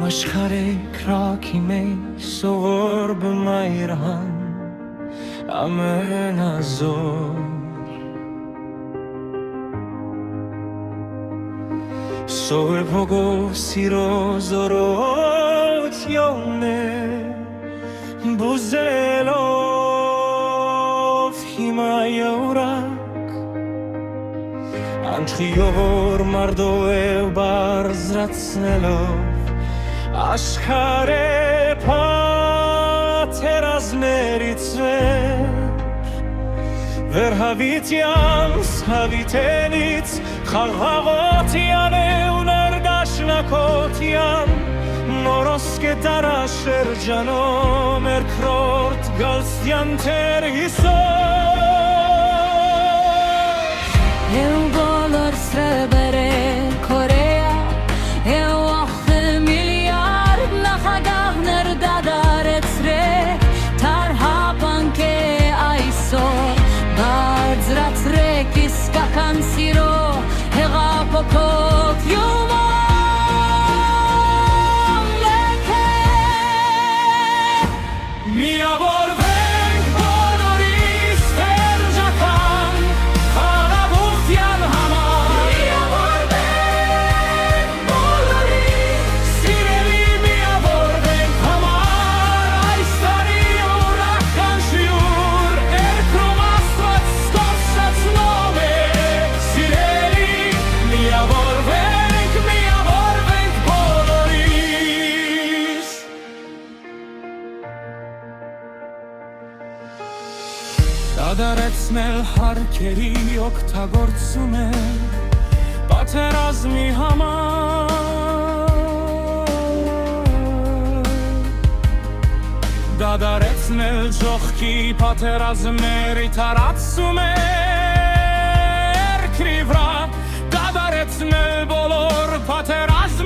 Աշխարհի քրակի մեջ սովոր բմայրան ամենազոր Սովոր փողով սիրո զորություն է բուզելով հիմա յուրակ Անչիոր մարդով բարձրացնելով Աշխարհի պատերազմներից վերհավիտյան հավիտենից խաղաղոտյան ու ներդաշնակոտյան նորոսկե տարաշրջանում երկրորդ գալստյան թեր հիսով Եվ բոլոր սրբերել Կորեա Եվ ախը միլիարդ նախագաղներ դադարեցրեք Թարհապանք է այսօր Բարձրացրեք իսկական սիրո հեղափոխով յումոր Միավորվենք բոլորիս տերջական խաղաղության համար Միավորվենք բոլորիս սիրելի միավորվենք համար Այս տարի ուրախան շյուր երկրում Աստված ստորսացնով է Սիրելի միավորվենք բոլորիս Դադարեցնել հարկերի օգտագործում է պատերազմի համար Դադարեցնել ժողքի պատերազմների տարածում է երկրի վրա Դադարեցնել բոլոր պատերազմի